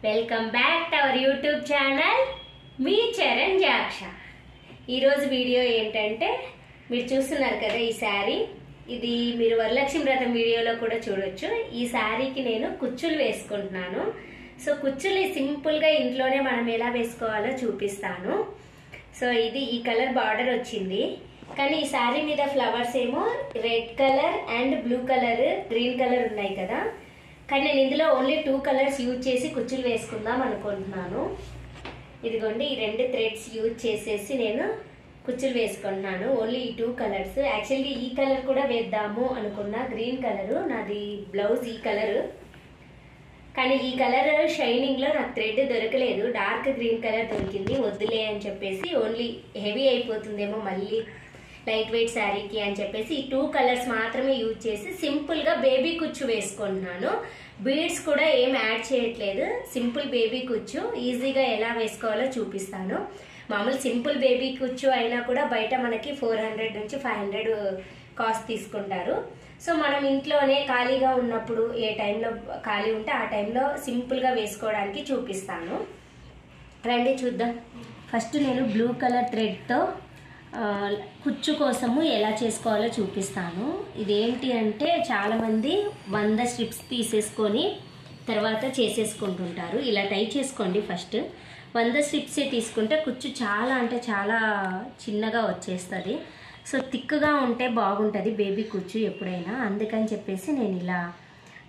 Welcome back to our YouTube channel మీ చరణ్ జాక్ష. ఈరోజు video ఏంటంటే మీరు చూస్తున్నారు కదా ఈ శారీ, ఇది మీరు వరలక్ష్మి వ్రతం వీడియోలో కూడా చూడొచ్చు. ఈ శారీకి నేను కుచ్చులు వేసుకుంటున్నాను. సో కుచ్చులు సింపుల్గా ఇంట్లోనే మనం ఎలా వేసుకోవాలో చూపిస్తాను. సో ఇది ఈ కలర్ బార్డర్ వచ్చింది, కానీ ఈ శారీ మీద ఫ్లవర్స్ ఏమో red colour and blue colour, green colour ఉన్నాయి కదా. కానీ నేను ఇందులో ఓన్లీ 2 కలర్స్ యూజ్ చేసి కుచ్చులు వేసుకుందాం అనుకుంటున్నాను. ఇదిగోండి ఈ 2 థ్రెడ్స్ యూజ్ చేసేసి నేను కుచ్చులు వేసుకుంటున్నాను. ఓన్లీ ఈ 2 కలర్స్. యాక్చువల్లీ ఈ కలర్ కూడా వేద్దాము అనుకున్నా, గ్రీన్ కలరు. నాది బ్లౌజ్ ఈ కలరు, కానీ ఈ కలర్ షైనింగ్ లో నాకు థ్రెడ్ దొరకలేదు. డార్క్ గ్రీన్ కలర్ దొరికింది. వద్దులే అని చెప్పేసి, ఓన్లీ హెవీ అయిపోతుందేమో మళ్ళీ లైట్ వెయిట్ శారీకి అని చెప్పేసి ఈ 2 కలర్స్ మాత్రమే యూజ్ చేసి సింపుల్ గా బేబీ కుచ్చు వేసుకుంటున్నాను. బీడ్స్ కూడా ఏం యాడ్ చేయట్లేదు, సింపుల్ బేబీ కుచ్చు. ఈజీగా ఎలా వేసుకోవాలో చూపిస్తాను. మామూలు సింపుల్ బేబీ కుచ్చు అయినా కూడా బయట మనకి 400 నుంచి 500 కాస్ట్ తీసుకుంటారు. సో మనం ఇంట్లోనే ఖాళీగా ఉన్నప్పుడు, ఏ టైంలో ఖాళీ ఉంటే ఆ టైంలో సింపుల్గా వేసుకోవడానికి చూపిస్తాను. రండి చూద్దాం. ఫస్ట్ నేను బ్లూ కలర్ థ్రెడ్తో కుచ్చు కోసము ఎలా చేసుకోవాలో చూపిస్తాను. ఇదేంటి అంటే చాలామంది 100 స్ట్రిప్స్ తీసేసుకొని తర్వాత చేసేసుకుంటుంటారు. ఇలా టై చేసుకోండి. ఫస్ట్ 100 స్ట్రిప్సే తీసుకుంటే కుచ్చు చాలా అంటే చాలా చిన్నగా వచ్చేస్తుంది. సో థిక్గా ఉంటే బాగుంటుంది బేబీ కుచ్చు ఎప్పుడైనా. అందుకని చెప్పేసి నేను ఇలా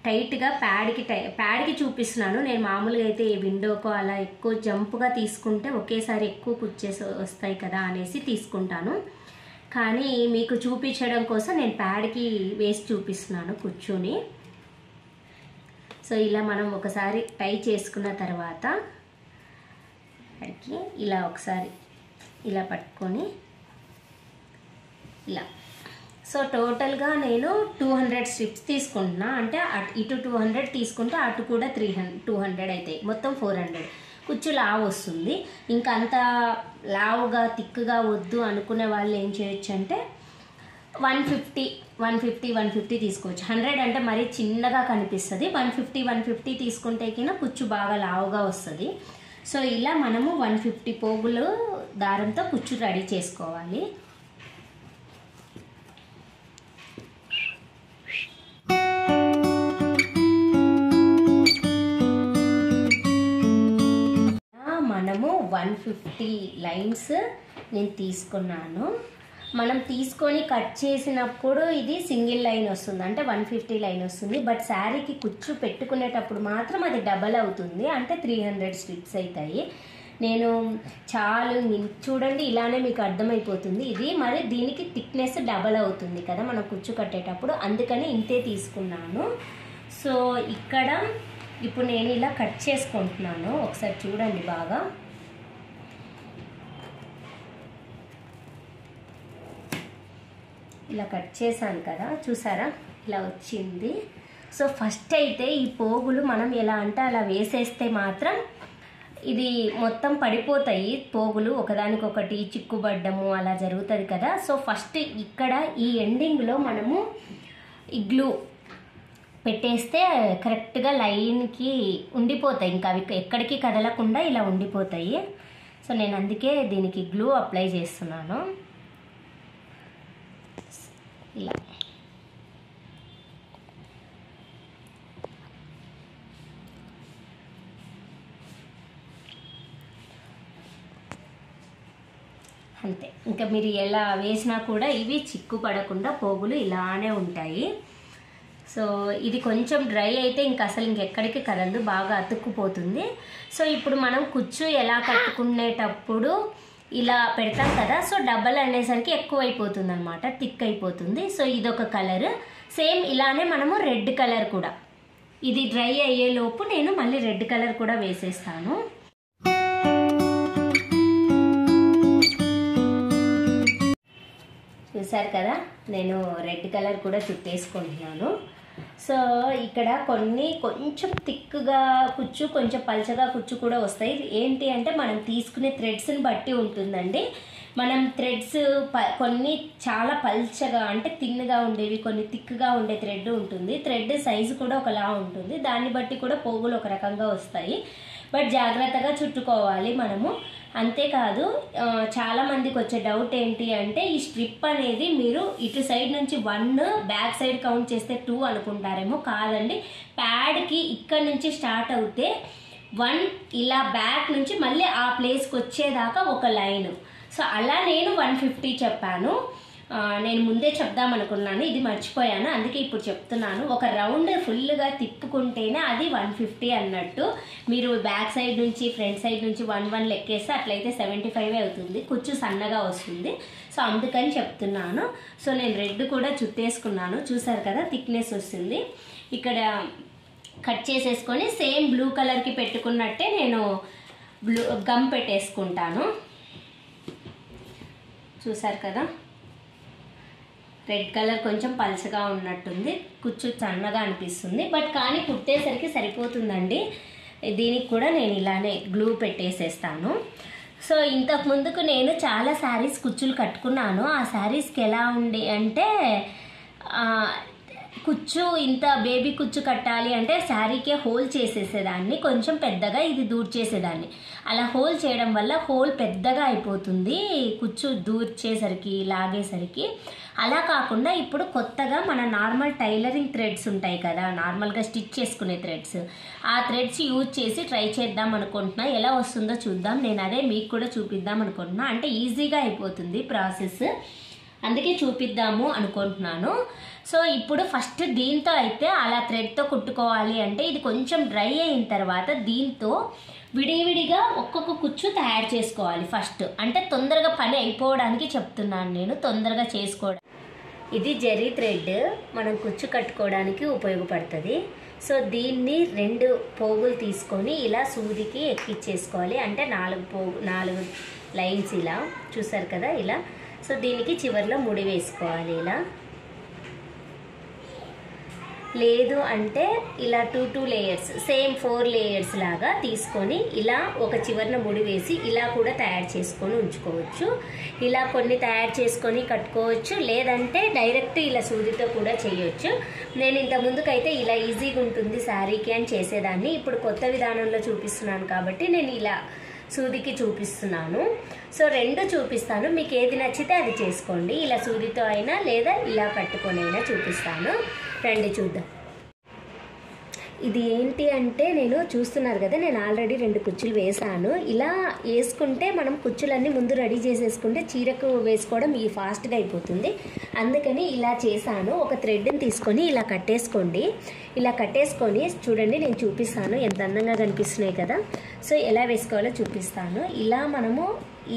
టైట్గా ప్యాడ్కి చూపిస్తున్నాను. నేను మామూలుగా అయితే ఏ విండోకో అలా ఎక్కువ జంప్గా తీసుకుంటే ఒకేసారి ఎక్కువ కుచ్చేసి వస్తాయి కదా అనేసి తీసుకుంటాను. కానీ మీకు చూపించడం కోసం నేను ప్యాడ్కి వేసి చూపిస్తున్నాను కుచ్చుని. సో ఇలా మనం ఒకసారి టై చేసుకున్న తర్వాత ఇలా ఒకసారి ఇలా పట్టుకొని ఇలా. సో టోటల్గా నేను 200 స్ట్రిప్స్ తీసుకుంటున్నా. అంటే ఇటు 200 తీసుకుంటే అటు కూడా 200 అవుతాయి. మొత్తం 400. కుచ్చు లావు వస్తుంది. ఇంకా అంత లావుగా థిక్గా వద్దు అనుకునే వాళ్ళు ఏం చేయొచ్చు అంటే 150 తీసుకోవచ్చు. 100 అంటే మరీ చిన్నగా కనిపిస్తుంది. 150 తీసుకుంటే కింద కుచ్చు బాగా లావుగా వస్తుంది. సో ఇలా మనము 150 పోగులు దారంతో కుచ్చు రెడీ చేసుకోవాలి. మనము 150 లైన్స్ నేను తీసుకున్నాను. మనం తీసుకొని కట్ చేసినప్పుడు ఇది సింగిల్ లైన్ వస్తుంది, అంటే 150 లైన్ వస్తుంది. బట్ శారీకి కుచ్చు పెట్టుకునేటప్పుడు మాత్రం అది డబల్ అవుతుంది, అంటే 300 స్ట్రిప్స్ అవుతాయి. నేను చూడండి ఇలానే మీకు అర్థమైపోతుంది. ఇది మరి దీనికి థిక్నెస్ డబల్ అవుతుంది కదా మనం కుచ్చు కట్టేటప్పుడు, అందుకని ఇంతే తీసుకున్నాను. సో ఇక్కడ ఇప్పుడు నేను ఇలా కట్ చేసుకుంటున్నాను. ఒకసారి చూడండి బాగా. ఇలా కట్ చేశాను కదా, చూసారా ఇలా వచ్చింది. సో ఫస్ట్ అయితే ఈ పోగులు మనం ఎలా అంటే అలా వేసేస్తే మాత్రం ఇది మొత్తం పడిపోతాయి. పోగులు ఒకదానికొకటి చిక్కుబడ్డము అలా జరుగుతుంది కదా. సో ఫస్ట్ ఇక్కడ ఈ ఎండింగ్లో మనము ఈ గ్లూ పెట్టేస్తే కరెక్ట్గా లైన్కి ఉండిపోతాయి. ఇంకా అవి ఎక్కడికి కదలకుండా ఇలా ఉండిపోతాయి. సో నేను అందుకే దీనికి గ్లూ అప్లై చేస్తున్నాను. ఇలా అంతే. ఇంకా మీరు ఎలా వేసినా కూడా ఇవి చిక్కు పడకుండా పోగులు ఇలానే ఉంటాయి. సో ఇది కొంచెం డ్రై అయితే అసలు ఇంకెక్కడికి కదలదు, బాగా అతుక్కుపోతుంది. సో ఇప్పుడు మనం కుచ్చు ఎలా కట్టుకునేటప్పుడు ఇలా పెడతాం కదా, సో డబల్ అనేసరికి ఎక్కువ అయిపోతుంది అనమాట, థిక్ అయిపోతుంది. సో ఇదొక కలర్. సేమ్ ఇలానే మనము రెడ్ కలర్ కూడా, ఇది డ్రై అయ్యేలోపు నేను మళ్ళీ రెడ్ కలర్ కూడా వేసేస్తాను. చూసారు కదా, నేను రెడ్ కలర్ కూడా చుట్టేసుకుంటున్నాను. సో ఇక్కడ కొంచెం థిక్గా కుచ్చు, కొంచెం పల్చగా కుచ్చు కూడా వస్తాయి. ఏంటి అంటే మనం తీసుకునే థ్రెడ్స్ని బట్టి ఉంటుందండి. మనం థ్రెడ్స్ కొన్ని చాలా పల్చగా అంటే తిన్నుగా ఉండేవి, కొన్ని థిక్గా ఉండే థ్రెడ్ ఉంటుంది. థ్రెడ్ సైజు కూడా ఒకలా ఉంటుంది, దాన్ని బట్టి కూడా పోగులు ఒక రకంగా వస్తాయి. బట్ జాగ్రత్తగా చుట్టుకోవాలి మనము. అంతేకాదు చాలా మందికి వచ్చే డౌట్ ఏంటి అంటే ఈ స్ట్రిప్ అనేది మీరు ఇటు సైడ్ నుంచి 1, బ్యాక్ సైడ్ కౌంట్ చేస్తే 2 అనుకుంటారేమో. కాదండి, ప్యాడ్కి ఇక్కడ నుంచి స్టార్ట్ అవుతే 1 ఇలా బ్యాక్ నుంచి మళ్ళీ ఆ ప్లేస్కి వచ్చేదాకా ఒక లైన్. సో అలా నేను 150 చెప్పాను. నేను ముందే చెప్దాం అనుకున్నాను, ఇది మర్చిపోయాను, అందుకే ఇప్పుడు చెప్తున్నాను. ఒక రౌండ్ ఫుల్గా తిప్పుకుంటేనే అది 150 అన్నట్టు. మీరు బ్యాక్ సైడ్ నుంచి ఫ్రంట్ సైడ్ నుంచి 1 లెక్కేస్తే అట్లయితే 75 అవుతుంది, కుచ్చు సన్నగా వస్తుంది. సో అందుకని చెప్తున్నాను. సో నేను రెడ్ కూడా చుట్టేసుకున్నాను, చూసారు కదా థిక్నెస్ వస్తుంది. ఇక్కడ కట్ చేసేసుకొని సేమ్ బ్లూ కలర్కి పెట్టుకున్నట్టే నేను గమ్ పెట్టేసుకుంటాను. చూసారు కదా, రెడ్ కలర్ కొంచెం పల్చగా ఉన్నట్టుంది, కుచ్చు సన్నగా అనిపిస్తుంది. బట్ కానీ కుట్టేసరికి సరిపోతుందండి. దీనికి కూడా నేను ఇలానే గ్లూ పెట్టేసేస్తాను. సో ఇంతకు ముందుకు నేను చాలా శారీస్ కుచ్చులు కట్టుకున్నాను. ఆ శారీస్కి ఎలా ఉండే అంటే కుచ్చు ఇంత బేబీ కుచ్చు కట్టాలి అంటే శారీకే హోల్ చేసేసేదాన్ని, కొంచెం పెద్దగా ఇది దూర్చేసేదాన్ని. అలా హోల్ చేయడం వల్ల హోల్ పెద్దగా అయిపోతుంది కుచ్చు దూర్చేసరికి, లాగేసరికి. అలా కాకుండా ఇప్పుడు కొత్తగా మన నార్మల్ టైలరింగ్ థ్రెడ్స్ ఉంటాయి కదా, నార్మల్గా స్టిచ్ చేసుకునే థ్రెడ్స్, ఆ థ్రెడ్స్ యూజ్ చేసి ట్రై చేద్దాం అనుకుంటున్నా. ఎలా వస్తుందో చూద్దాం. నేను అదే మీకు కూడా చూపిద్దాం అనుకుంటున్నా. అంటే ఈజీగా అయిపోతుంది ప్రాసెస్, అందుకే చూపిద్దాము అనుకుంటున్నాను. సో ఇప్పుడు ఫస్ట్ దీంతో అయితే అలా థ్రెడ్తో కుట్టుకోవాలి అంటే ఇది కొంచెం డ్రై అయిన తర్వాత దీంతో విడివిడిగా ఒక్కొక్క కుచ్చు తయారు చేసుకోవాలి ఫస్ట్. అంటే తొందరగా పని అయిపోవడానికి చెప్తున్నాను నేను, తొందరగా చేసుకోవడం. ఇది జరీ థ్రెడ్ మనం కుచ్చు కట్టుకోవడానికి ఉపయోగపడుతుంది. సో దీన్ని 2 పోగులు తీసుకొని ఇలా సూదికి ఎక్కిచ్చేసుకోవాలి. అంటే 4 లైన్స్ ఇలా, చూసారు కదా ఇలా. సో దీనికి చివరిలో ముడి వేసుకోవాలి ఇలా. లేదు అంటే ఇలా 2 లేయర్స్, సేమ్ 4 లేయర్స్ లాగా తీసుకొని ఇలా ఒక చివరన ముడి వేసి ఇలా కూడా తయారు చేసుకొని ఉంచుకోవచ్చు. ఇలా కొన్ని తయారు చేసుకొని కట్టుకోవచ్చు, లేదంటే డైరెక్ట్ ఇలా సూదితో కూడా చేయొచ్చు. నేను ఇంత ముందుకైతే ఇలా ఈజీగా ఉంటుంది శారీకి అని చేసేదాన్ని. ఇప్పుడు కొత్త విధానంలో చూపిస్తున్నాను కాబట్టి నేను ఇలా సూదికి చూపిస్తున్నాను. సో 2 చూపిస్తాను, మీకు ఏది నచ్చితే అది చేసుకోండి. ఇలా సూదితో అయినా లేదా ఇలా కట్టుకొని అయినా చూపిస్తాను. రండి చూద్దాం. ఇది ఏంటి అంటే నేను చూస్తున్నారు కదా, నేను ఆల్రెడీ 2 కుచ్చులు వేసాను. ఇలా వేసుకుంటే మనం కుచ్చులన్నీ ముందు రెడీ చేసేసుకుంటే చీరకు వేసుకోవడం ఈ ఫాస్ట్గా అయిపోతుంది. అందుకని ఇలా చేశాను. ఒక థ్రెడ్ని తీసుకొని ఇలా కట్టేసుకోండి. ఇలా కట్టేసుకొని చూడండి, నేను చూపిస్తాను ఎంత అందంగా కనిపిస్తున్నాయి కదా. సో ఎలా వేసుకోవాలో చూపిస్తాను. ఇలా మనము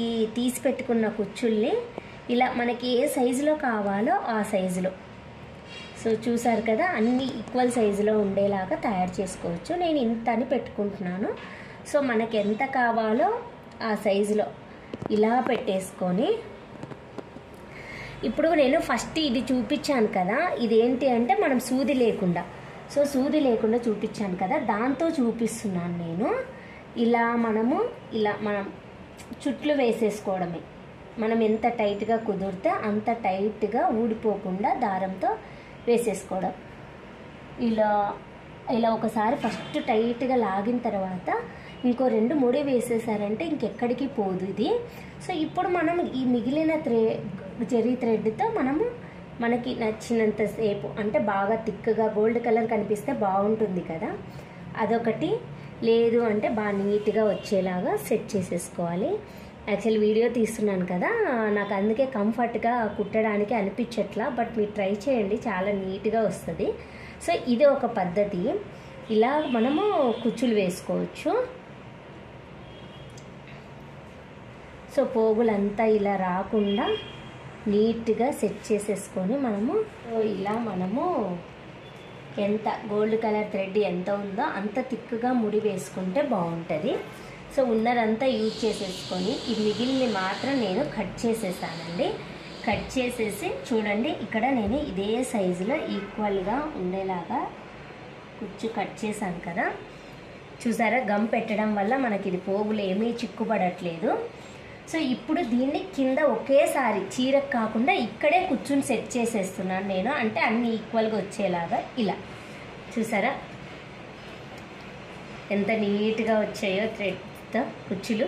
ఈ తీసి పెట్టుకున్న కుచ్చుల్ని ఇలా మనకి ఏ సైజులో కావాలో ఆ సైజులో, సో చూసారు కదా, అన్ని ఈక్వల్ సైజులో ఉండేలాగా తయారు చేసుకోవచ్చు. నేను ఇంత అని పెట్టుకుంటున్నాను. సో మనకి ఎంత కావాలో ఆ సైజులో ఇలా పెట్టేసుకొని, ఇప్పుడు నేను ఫస్ట్ ఇది చూపించాను కదా, ఇదేంటి అంటే మనం సూది లేకుండా, సో సూది లేకుండా చూపించాను కదా, దాంతో చూపిస్తున్నాను నేను. ఇలా మనం చుట్లు వేసేసుకోవడమే. మనం ఎంత టైట్గా కుదిరితే అంత టైట్గా ఊడిపోకుండా దారంతో వేసేసుకోవడం. ఇలా ఒకసారి ఫస్ట్ టైట్గా లాగిన తర్వాత ఇంకో 2 ముడి వేసేసారంటే ఇంకెక్కడికి పోదు ఇది. సో ఇప్పుడు మనం ఈ మిగిలిన జరీ థ్రెడ్తో మనకి నచ్చినంత సేపు, అంటే బాగా థిక్గా గోల్డ్ కలర్ కనిపిస్తే బాగుంటుంది కదా, అదొకటి. లేదు అంటే బాగా నీట్గా వచ్చేలాగా సెట్ చేసేసుకోవాలి. యాక్చువల్ వీడియో తీస్తున్నాను కదా, నాకు అందుకే కంఫర్ట్గా కుట్టడానికి అనిపించట్లా. బట్ మీరు ట్రై చేయండి, చాలా నీట్గా వస్తుంది. సో ఇది ఒక పద్ధతి. ఇలా మనము కుచ్చులు వేసుకోవచ్చు. సో పోగులంతా ఇలా రాకుండా నీట్గా సెట్ చేసేసుకొని మనము ఎంత గోల్డ్ కలర్ థ్రెడ్ ఎంత ఉందో అంత థిక్గా ముడి వేసుకుంటే బాగుంటుంది. సో ఉన్నదంతా యూజ్ చేసేసుకొని ఈ మిగిలిన మాత్రం నేను కట్ చేసేసానండి. కట్ చేసేసి చూడండి, ఇక్కడ నేను ఇదే సైజులో ఈక్వల్గా ఉండేలాగా కుచ్చు కట్ చేశాను కదా. చూసారా, గమ్ పెట్టడం వల్ల మనకి ఇది పోగులు ఏమీ చిక్కుపడట్లేదు. సో ఇప్పుడు దీన్ని కింద ఒకేసారి చీరకు కాకుండా ఇక్కడే కూర్చుని సెట్ చేసేస్తున్నాను నేను, అంటే అన్నీ ఈక్వల్గా వచ్చేలాగా. ఇలా చూసారా ఎంత నీట్గా వచ్చాయో థ్రెడ్తో కుచ్చులు.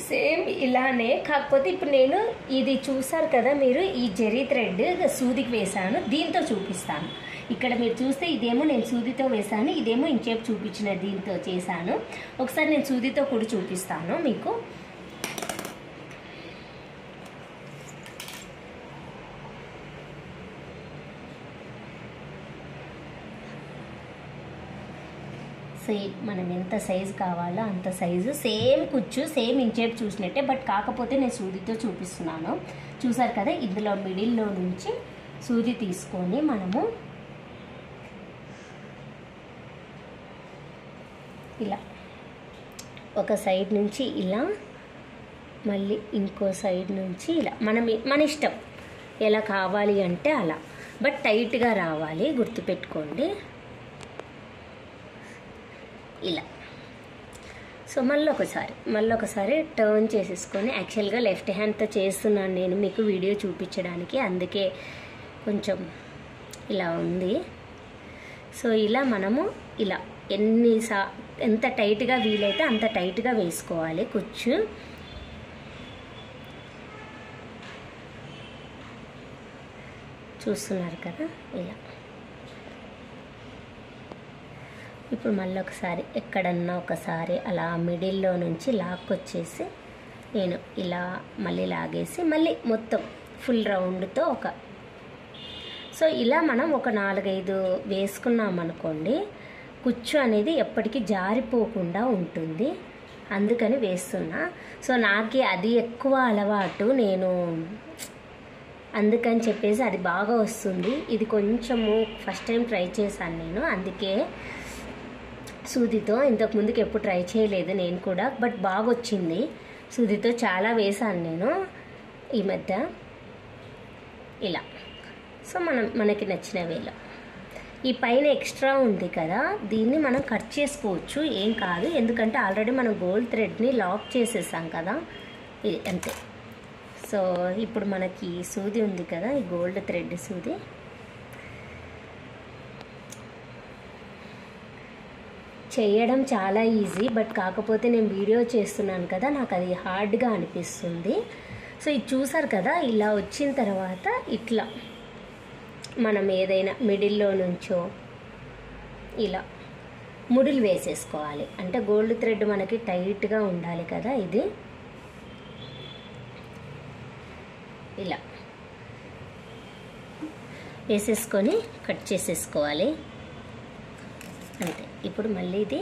సేమ్ ఇలానే, కాకపోతే ఇప్పుడు నేను ఇది చూసారు కదా మీరు, ఈ జెరీ థ్రెడ్ సూదికి వేసాను, దీంతో చూపిస్తాను. ఇక్కడ మీరు చూస్తే ఇదేమో నేను సూదితో వేసాను, ఇదేమో ఇంచేపు చూపించిన దీంతో చేశాను. ఒకసారి నేను సూదితో కూడా చూపిస్తాను మీకు. సేమ్ మనం ఎంత సైజు కావాలో అంత సైజు, సేమ్ కుచ్చు సేమ్ ఇంచేపు చూసినట్టే, బట్ కాకపోతే నేను సూదితో చూపిస్తున్నాను. చూసారు కదా, ఇందులో మిడిల్లో నుంచి సూది తీసుకొని మనము ఇలా ఒక సైడ్ నుంచి ఇలా, మళ్ళీ ఇంకో సైడ్ నుంచి ఇలా, మన ఇష్టం ఎలా కావాలి అంటే అలా, బట్ టైట్గా రావాలి, గుర్తుపెట్టుకోండి ఇలా. సో మళ్ళీ ఒకసారి టర్న్ చేసేసుకొని, యాక్చువల్గా లెఫ్ట్ హ్యాండ్తో చేస్తున్నాను నేను మీకు వీడియో చూపించడానికి, అందుకే కొంచెం ఇలా ఉంది. సో ఇలా మనము ఇలా ఎంత టైట్గా వీలైతే అంత టైట్గా వేసుకోవాలి కుచ్చు. చూస్తున్నారు కదా ఇలా. ఇప్పుడు మళ్ళీ ఒకసారి ఎక్కడన్నా ఒకసారి అలా మిడిల్లో నుంచి లాక్కొచ్చేసి నేను ఇలా మళ్ళీ లాగేసి మళ్ళీ మొత్తం ఫుల్ రౌండ్తో సో ఇలా మనం ఒక 4-5 వేసుకున్నామనుకోండి, కుచ్చు అనేది ఎప్పటికీ జారిపోకుండా ఉంటుంది, అందుకని వేస్తున్నా. సో నాకు అది ఎక్కువ అలవాటు, నేను అందుకని చెప్పేసి అది బాగా వస్తుంది. ఇది కొంచెము ఫస్ట్ టైం ట్రై చేశాను నేను, అందుకే సూదితో ఇంతకు ముందుకు ఎప్పుడు ట్రై చేయలేదు నేను కూడా, బట్ బాగా వచ్చింది. సూదితో చాలా వేసాను నేను ఈ మధ్య ఇలా. సో మనకి నచ్చిన వేలో ఈ పైన ఎక్స్ట్రా ఉంది కదా, దీన్ని మనం కట్ చేసుకోవచ్చు, ఏం కాదు, ఎందుకంటే ఆల్రెడీ మనం గోల్డ్ థ్రెడ్ని లాక్ చేసేసాం కదా, ఇది అంతే. సో ఇప్పుడు మనకి సూది ఉంది కదా, ఈ గోల్డ్ థ్రెడ్ సూది, చేయడం చాలా ఈజీ, బట్ కాకపోతే నేను వీడియో చేస్తున్నాను కదా, నాకు అది హార్డ్గా అనిపిస్తుంది. సో ఇది చూసారు కదా, ఇలా వచ్చిన తర్వాత ఇట్లా మనం ఏదైనా మిడిల్లో నుంచో ఇలా ముడులు వేసేసుకోవాలి. అంటే గోల్డ్ థ్రెడ్ మనకి టైట్గా ఉండాలి కదా, ఇది ఇలా వేసేసుకొని కట్ చేసేసుకోవాలి అంతే. ఇప్పుడు మళ్ళీ ఇది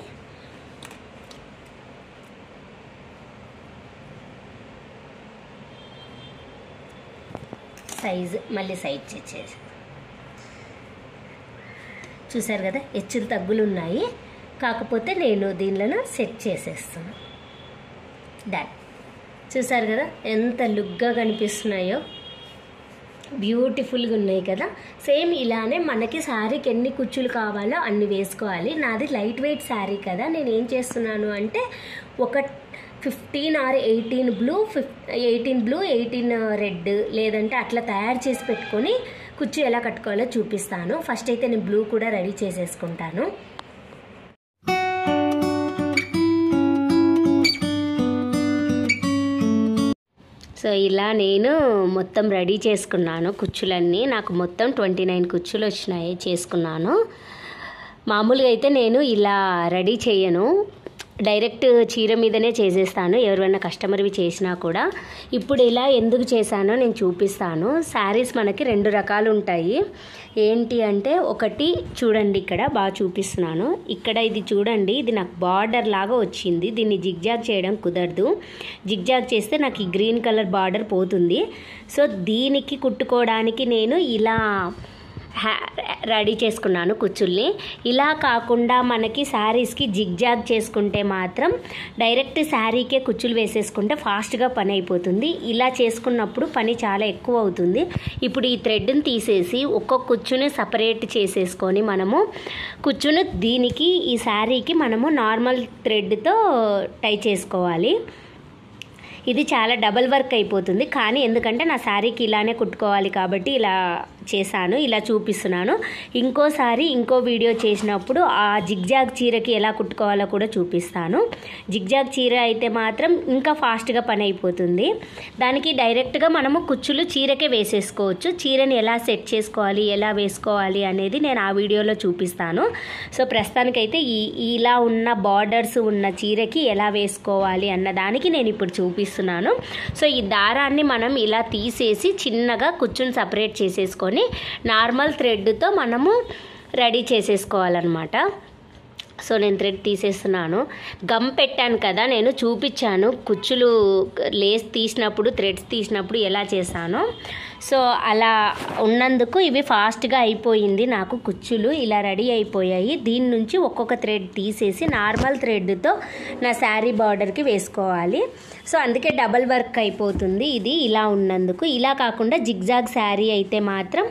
మళ్ళీ సైజ్ చేసేసి, చూసారు కదా హెచ్చులు తగ్గులు ఉన్నాయి, కాకపోతే నేను దీనిలో సెట్ చేసేస్తాను. డన్. చూసారు కదా ఎంత లుక్గా కనిపిస్తున్నాయో, బ్యూటిఫుల్గా ఉన్నాయి కదా. సేమ్ ఇలానే మనకి శారీకి ఎన్ని కుచ్చులు కావాలో అన్ని వేసుకోవాలి. నాది లైట్ వెయిట్ శారీ కదా, నేను ఏం చేస్తున్నాను అంటే ఒక 15 or 18 బ్లూ, 18 రెడ్, లేదంటే అట్లా తయారు చేసి పెట్టుకొని కుచ్చు ఎలా కట్టుకోవాలో చూపిస్తాను. ఫస్ట్ అయితే నేను బ్లూ కూడా రెడీ చేసేసుకుంటాను. సో ఇలా నేను మొత్తం రెడీ చేసుకున్నాను కుచ్చులన్నీ. నాకు మొత్తం 29 కుచ్చులు వచ్చినాయి చేసుకున్నాను. మామూలుగా అయితే నేను ఇలా రెడీ చేయను, డైరెక్ట్ చీర మీదనే చేసేస్తాను ఎవరైనా కస్టమర్వి చేసినా కూడా. ఇప్పుడు ఇలా ఎందుకు చేశానో నేను చూపిస్తాను. శారీస్ మనకి 2 రకాలు ఉంటాయి. ఏంటి అంటే, ఒకటి చూడండి ఇక్కడ బాగా చూపిస్తున్నాను, ఇక్కడ ఇది చూడండి, ఇది నాకు బార్డర్ లాగా వచ్చింది. దీన్ని జిగ్జాగ్ చేయడం కుదరదు, జిగ్జాగ్ చేస్తే నాకు ఈ గ్రీన్ కలర్ బార్డర్ పోతుంది. సో దీనికి కుట్టుకోవడానికి నేను ఇలా రెడీ చేసుకున్నాను కుచ్చుల్ని. ఇలా కాకుండా మనకి శారీస్కి జిగ్జాగ్ చేసుకుంటే మాత్రం డైరెక్ట్ శారీకే కుచ్చులు వేసేసుకుంటే ఫాస్ట్గా పని అయిపోతుంది. ఇలా చేసుకున్నప్పుడు పని చాలా ఎక్కువ అవుతుంది. ఇప్పుడు ఈ థ్రెడ్ని తీసేసి ఒక్కొక్క కుచ్చుని సపరేట్ చేసేసుకొని మనము కుచ్చును దీనికి ఈ శారీకి మనము నార్మల్ థ్రెడ్తో టై చేసుకోవాలి. ఇది చాలా డబల్ వర్క్ అయిపోతుంది, కానీ ఎందుకంటే నా శారీకి ఇలానే కుట్టుకోవాలి కాబట్టి ఇలా చేశాను, ఇలా చూపిస్తున్నాను. ఇంకోసారి ఇంకో వీడియో చేసినప్పుడు ఆ జిగ్జాగ్ చీరకి ఎలా కుట్టుకోవాలో కూడా చూపిస్తాను. జిగ్జాగ్ చీర అయితే మాత్రం ఇంకా ఫాస్ట్గా పని అయిపోతుంది. దానికి డైరెక్ట్గా మనము కుచ్చులు చీరకే వేసేసుకోవచ్చు. చీరని ఎలా సెట్ చేసుకోవాలి, ఎలా వేసుకోవాలి అనేది నేను ఆ వీడియోలో చూపిస్తాను. సో ప్రస్తుతానికైతే ఇలా ఉన్న బార్డర్స్ ఉన్న చీరకి ఎలా వేసుకోవాలి అన్న దానికి నేను ఇప్పుడు చూపిస్తున్నాను. సో ఈ దారాన్ని మనం ఇలా తీసేసి చిన్నగా కుచ్చుని సపరేట్ చేసేసుకొని నార్మల్ థ్రెడ్తో మనము రెడీ చేసేసుకోవాలన్నమాట. సో నేను థ్రెడ్ తీసేస్తున్నాను. గమ్ పెట్టాను కదా, నేను చూపించాను కుచ్చులు లేస్ తీసినప్పుడు, థ్రెడ్స్ తీసినప్పుడు ఎలా చేశానో. సో అలా ఉన్నందుకు ఇవి ఫాస్ట్గా అయిపోయింది. నాకు కుచ్చులు ఇలా రెడీ అయిపోయాయి. దీని నుంచి ఒక్కొక్క థ్రెడ్ తీసేసి నార్మల్ థ్రెడ్తో నా శారీ బార్డర్కి వేసుకోవాలి. సో అందుకే డబల్ వర్క్ అయిపోతుంది ఇది ఇలా ఉన్నందుకు. ఇలా కాకుండా జిగ్జాగ్ శారీ అయితే మాత్రం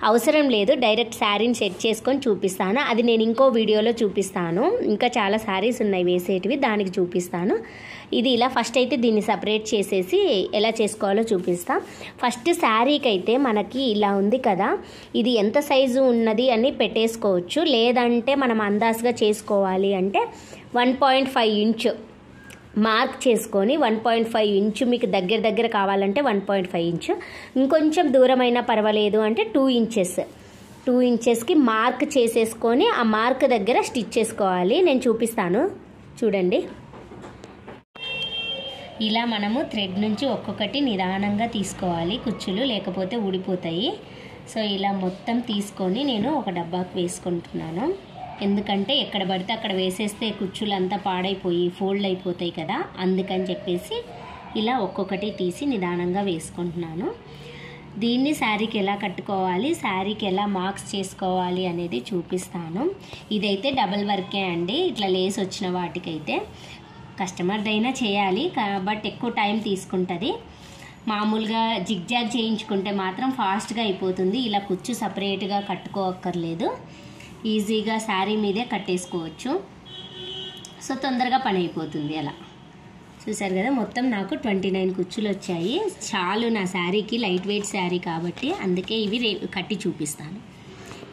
అవసరం లేదు, డైరెక్ట్ శారీని సెట్ చేసుకొని చూపిస్తాను. అది నేను ఇంకో వీడియోలో చూపిస్తాను. ఇంకా చాలా శారీస్ ఉన్నాయి వేసేటివి, దానికి చూపిస్తాను. ఇది ఇలా ఫస్ట్ అయితే దీన్ని సపరేట్ చేసేసి ఎలా చేసుకోవాలో చూపిస్తాం. ఫస్ట్ శారీకి అయితే మనకి ఇలా ఉంది కదా, ఇది ఎంత సైజు ఉన్నది అని పెట్టేసుకోవచ్చు. లేదంటే మనం అందాజుగా చేసుకోవాలి అంటే 1.5 ఇంచు మార్క్ చేసుకొని 1.5 ఇంచు మీకు దగ్గర కావాలంటే 1.5 ఇంచు, ఇంకొంచెం దూరమైనా పర్వాలేదు అంటే 2 ఇంచెస్కి మార్క్ చేసేసుకొని ఆ మార్క్ దగ్గర స్టిచ్ చేసుకోవాలి. నేను చూపిస్తాను చూడండి. ఇలా మనము థ్రెడ్ నుంచి ఒక్కొక్కటి నిదానంగా తీసుకోవాలి కుచ్చులు, లేకపోతే ఊడిపోతాయి. సో ఇలా మొత్తం తీసుకొని నేను ఒక డబ్బాకు వేసుకుంటున్నాను. ఎందుకంటే ఎక్కడ పడితే అక్కడ వేసేస్తే కుచ్చులు అంతా పాడైపోయి ఫోల్డ్ అయిపోతాయి కదా, అందుకని చెప్పేసి ఇలా ఒక్కొక్కటి తీసి నిదానంగా వేసుకుంటున్నాను. దీన్ని శారీకి ఎలా కట్టుకోవాలి, శారీకి ఎలా మార్క్స్ చేసుకోవాలి అనేది చూపిస్తాను. ఇదైతే డబల్ వర్కే అండి. ఇట్లా లేస్ వచ్చిన వాటికైతే కస్టమర్దైనా చేయాలి, బట్ ఎక్కువ టైం తీసుకుంటుంది. మామూలుగా జిగ్జాగ్ చేయించుకుంటే మాత్రం ఫాస్ట్గా అయిపోతుంది. ఇలా కుచ్చు సపరేట్గా కట్టుకోక్కర్లేదు, ఈజీగా శారీ మీదే కట్టేసుకోవచ్చు. సో తొందరగా పని అయిపోతుంది. అలా చూసారు కదా, మొత్తం నాకు 29 కుచ్చులు వచ్చాయి. చాలు నా శారీకి, లైట్ వెయిట్ శారీ కాబట్టి అందుకే ఇవి కట్టి చూపిస్తాను.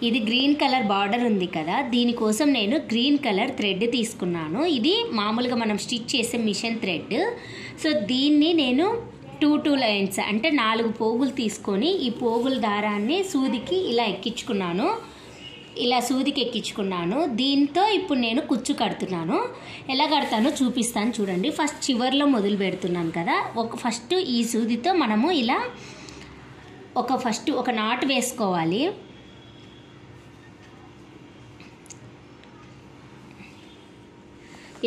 ఇది గ్రీన్ కలర్ బార్డర్ ఉంది కదా, దీనికోసం నేను గ్రీన్ కలర్ థ్రెడ్ తీసుకున్నాను. ఇది మామూలుగా మనం స్టిచ్ చేసే మిషన్ థ్రెడ్. సో దీన్ని నేను 2 లైన్స్ అంటే 4 పోగులు తీసుకొని ఈ పోగుల దారాన్ని సూదికి ఇలా ఎక్కించుకున్నాను. దీంతో ఇప్పుడు నేను కుచ్చు కడుతున్నాను. ఎలా కడతానో చూపిస్తాను చూడండి. ఫస్ట్ చివర్లో మొదలు పెడుతున్నాను కదా, ఫస్ట్ ఈ సూదితో మనము ఇలా ఒక నాటు వేసుకోవాలి.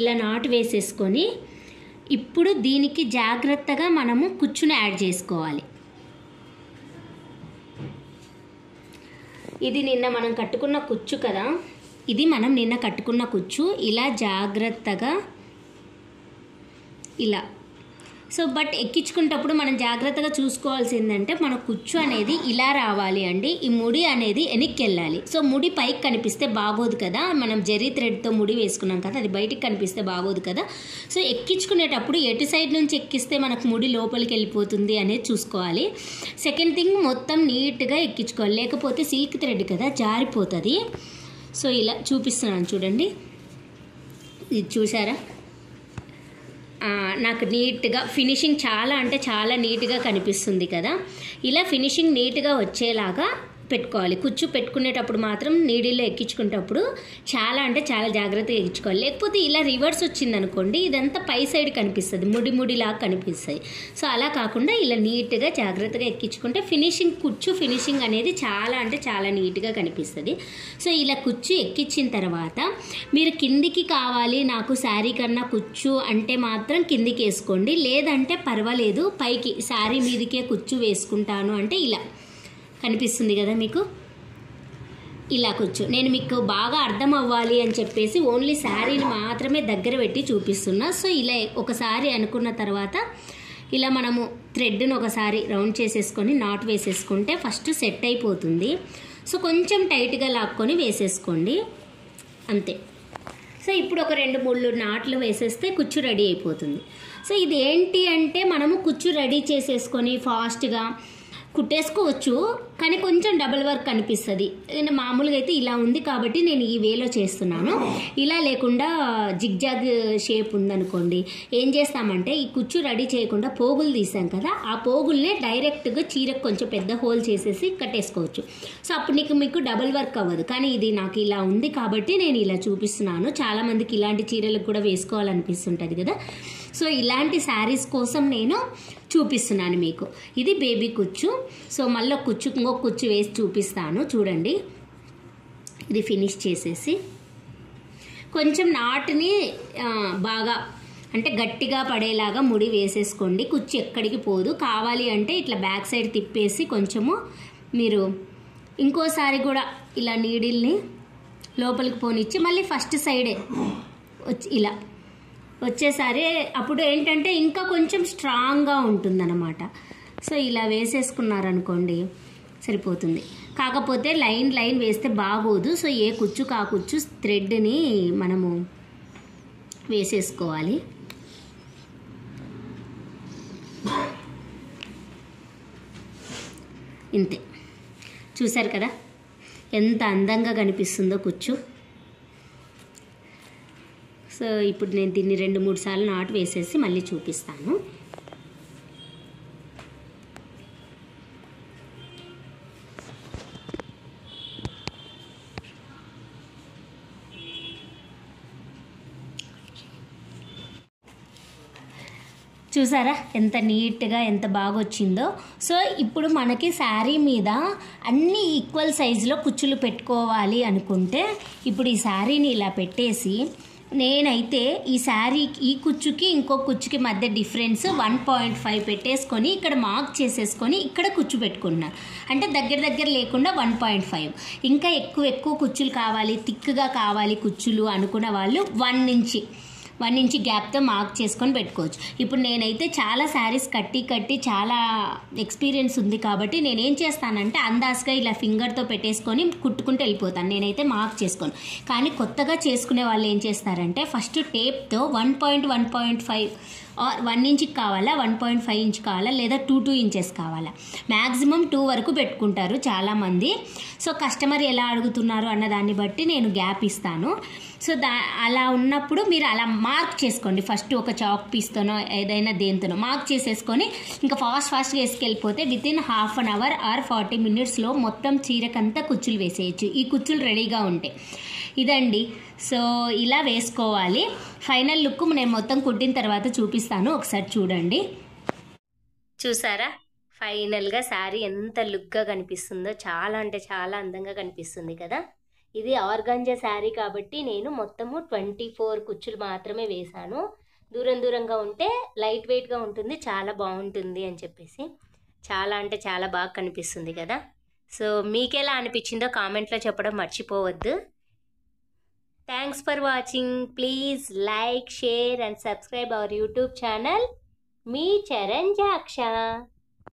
ఇలా నాటు వేసేసుకొని ఇప్పుడు దీనికి జాగ్రత్తగా మనము కుచ్చును యాడ్ చేసుకోవాలి. ఇది నిన్న మనం కట్టుకున్న కుచ్చు కదా, ఇది మనం నిన్న కట్టుకున్న కుచ్చు. ఇలా జాగ్రత్తగా ఇలా. సో బట్ ఎక్కించుకునేటప్పుడు మనం జాగ్రత్తగా చూసుకోవాల్సిందంటే మన కుచ్చు అనేది ఇలా రావాలి అండి. ఈ ముడి అనేది వెనక్కి వెళ్ళాలి. సో ముడి పైకి కనిపిస్తే బాగోదు కదా, మనం జరీ థ్రెడ్తో ముడి వేసుకున్నాం కదా, అది బయటికి కనిపిస్తే బాగోదు కదా. సో ఎక్కించుకునేటప్పుడు ఎటు సైడ్ నుంచి ఎక్కిస్తే మనకు ముడి లోపలికి వెళ్ళిపోతుంది అనేది చూసుకోవాలి. సెకండ్ థింగ్, మొత్తం నీట్గా ఎక్కించుకోవాలి, లేకపోతే సిల్క్ థ్రెడ్ కదా జారిపోతుంది. సో ఇలా చూపిస్తున్నాను చూడండి, ఇది చూసారా, నాకు నీట్గా ఫినిషింగ్ చాలా అంటే చాలా నీట్గా కనిపిస్తుంది కదా. ఇలా ఫినిషింగ్ నీట్గా వచ్చేలాగా పెట్టుకోవాలి. కుచ్చు పెట్టుకునేటప్పుడు మాత్రం నీడిల్లో ఎక్కించుకునేటప్పుడు చాలా అంటే చాలా జాగ్రత్తగా ఎక్కించుకోవాలి. లేకపోతే ఇలా రివర్స్ వచ్చింది అనుకోండి, ఇదంతా పై సైడ్ కనిపిస్తుంది, ముడిలాగా కనిపిస్తాయి. సో అలా కాకుండా ఇలా నీట్గా జాగ్రత్తగా ఎక్కించుకుంటే కుచ్చు ఫినిషింగ్ అనేది చాలా అంటే చాలా నీట్గా కనిపిస్తుంది. సో ఇలా కుచ్చు ఎక్కించిన తర్వాత మీరు కిందికి కావాలి నాకు శారీ కన్నా కుచ్చు అంటే మాత్రం కిందికి వేసుకోండి, లేదంటే పర్వాలేదు పైకి శారీ మీదకే కుచ్చు వేసుకుంటాను అంటే ఇలా కనిపిస్తుంది కదా మీకు, ఇలా కూర్చో. నేను మీకు బాగా అర్థం అవ్వాలి అని చెప్పేసి ఓన్లీ శారీని మాత్రమే దగ్గర పెట్టి చూపిస్తున్నా. సో ఇలా ఒకసారి అనుకున్న తర్వాత ఇలా మనము థ్రెడ్ను ఒకసారి రౌండ్ చేసేసుకొని నాట్ వేసేసుకుంటే ఫస్ట్ సెట్ అయిపోతుంది. సో కొంచెం టైట్గా లాక్కొని వేసేసుకోండి అంతే. సో ఇప్పుడు ఒక 2-3 నాట్లు వేసేస్తే కుచ్చు రెడీ అయిపోతుంది. సో ఇది ఏంటి అంటే మనము కుచ్చు రెడీ చేసేసుకొని ఫాస్ట్గా కుట్టేసుకోవచ్చు, కానీ కొంచెం డబుల్ వర్క్ అనిపిస్తుంది. మామూలుగా అయితే ఇలా ఉంది కాబట్టి నేను ఈ వేలో చేస్తున్నాను. ఇలా లేకుండా జిగ్జాగ్ షేప్ ఉందనుకోండి, ఏం చేస్తామంటే ఈ కుచ్చు రెడీ చేయకుండా పోగులు తీసాం కదా, ఆ పోగుల్నే డైరెక్ట్గా చీరకు కొంచెం పెద్ద హోల్ చేసేసి కట్టేసుకోవచ్చు. సో అప్పుడు మీకు డబుల్ వర్క్ అవ్వదు. కానీ ఇది నాకు ఇలా ఉంది కాబట్టి నేను ఇలా చూపిస్తున్నాను. చాలామందికి ఇలాంటి చీరలకు కూడా వేసుకోవాలనిపిస్తుంటుంది కదా. సో ఇలాంటి శారీస్ కోసం నేను చూపిస్తున్నాను మీకు. ఇది బేబీ కుచ్చు. సో మళ్ళీ ఇంకో కుచ్చు వేసి చూపిస్తాను చూడండి. ఇది ఫినిష్ చేసేసి కొంచెం నాటుని బాగా అంటే గట్టిగా పడేలాగా ముడి వేసేసుకోండి. కుచ్చు ఎక్కడికి పోదు. కావాలి అంటే ఇట్లా బ్యాక్ సైడ్ తిప్పేసి కొంచెము మీరు ఇంకోసారి కూడా ఇలా నీడిల్ని లోపలికి పోనిచ్చి మళ్ళీ ఫస్ట్ సైడే వచ్చి ఇలా వచ్చేసారి అప్పుడు ఏంటంటే ఇంకా కొంచెం స్ట్రాంగ్గా ఉంటుందన్నమాట. సో ఇలా వేసేసుకున్నారనుకోండి సరిపోతుంది. కాకపోతే లైన్ వేస్తే బాగోదు. సో ఏ కుచ్చుకు ఆ కుచ్చు థ్రెడ్ని మనము వేసేసుకోవాలి. ఇంతే, చూసారు కదా ఎంత అందంగా కనిపిస్తుందో కుచ్చు. సో ఇప్పుడు నేను దీన్ని 2-3 సార్లు నాటు వేసేసి మళ్ళీ చూపిస్తాను. చూసారా ఎంత నీట్గా ఎంత బాగా వచ్చిందో. సో ఇప్పుడు మనకి శారీ మీద అన్ని ఈక్వల్ సైజులో కుచ్చులు పెట్టుకోవాలి అనుకుంటే ఇప్పుడు ఈ శారీని ఇలా పెట్టేసి, నేనైతే ఈ శారీ ఈ కుచ్చుకి ఇంకో కుచ్చుకి మధ్య డిఫరెన్స్ 1.5 పెట్టేసుకొని ఇక్కడ మార్క్ చేసేసుకొని ఇక్కడ కుచ్చు పెట్టుకున్నాను. అంటే దగ్గర లేకుండా 1.5. ఇంకా ఎక్కువ కుచ్చులు కావాలి, థిక్గా కావాలి కుచ్చులు అనుకున్న వాళ్ళు 1 ఇంచ్ గ్యాప్తో మార్క్ చేసుకొని పెట్టుకోవచ్చు. ఇప్పుడు నేనైతే చాలా శారీస్ కట్టి చాలా ఎక్స్పీరియన్స్ ఉంది కాబట్టి నేనేం చేస్తానంటే అందాజుగా ఇలా ఫింగర్తో పెట్టేసుకొని కుట్టుకుంటూ వెళ్ళిపోతాను. నేనైతే మార్క్ చేసుకోను. కానీ కొత్తగా చేసుకునే వాళ్ళు ఏం చేస్తారంటే ఫస్ట్ టేప్తో 1.5 1 ఇంచ్కి కావాలా, 1.5 ఇంచ్ కావాలా, లేదా 2 ఇంచెస్ కావాలా, మ్యాక్సిమం 2 వరకు పెట్టుకుంటారు చాలామంది. సో కస్టమర్ ఎలా అడుగుతున్నారు అన్న దాన్ని బట్టి నేను గ్యాప్ ఇస్తాను. సో అలా ఉన్నప్పుడు మీరు అలా మార్క్ చేసుకోండి. ఫస్ట్ ఒక చాక్ పీస్తోనో ఏదైనా దేంతోనో మార్క్ చేసేసుకొని ఇంకా ఫాస్ట్గా వేసుకెళ్ళిపోతే within half an hour or 40 మినిట్స్లో మొత్తం చీరకంతా కుచ్చులు వేసేయచ్చు. ఈ కుచ్చులు రెడీగా ఉంటాయి. ఇదండి. సో ఇలా వేసుకోవాలి. ఫైనల్ లుక్ నేను మొత్తం కుట్టిన తర్వాత చూపిస్తాను, ఒకసారి చూడండి. చూసారా ఫైనల్గా శారీ ఎంత లుక్గా కనిపిస్తుందో, చాలా అంటే చాలా అందంగా కనిపిస్తుంది కదా. ఇది ఆర్గాంజా శారీ కాబట్టి నేను మొత్తము 24 కుచ్చులు మాత్రమే వేశాను. దూరంగా ఉంటే లైట్ వెయిట్గా ఉంటుంది, చాలా బాగుంటుంది అని చెప్పేసి. చాలా అంటే చాలా బాగా కనిపిస్తుంది కదా. సో మీకెలా అనిపించిందో కామెంట్లో చెప్పడం మర్చిపోవద్దు. Thanks for watching. Please like, share and subscribe our YouTube channel మీ చరణ్ జాక్ష.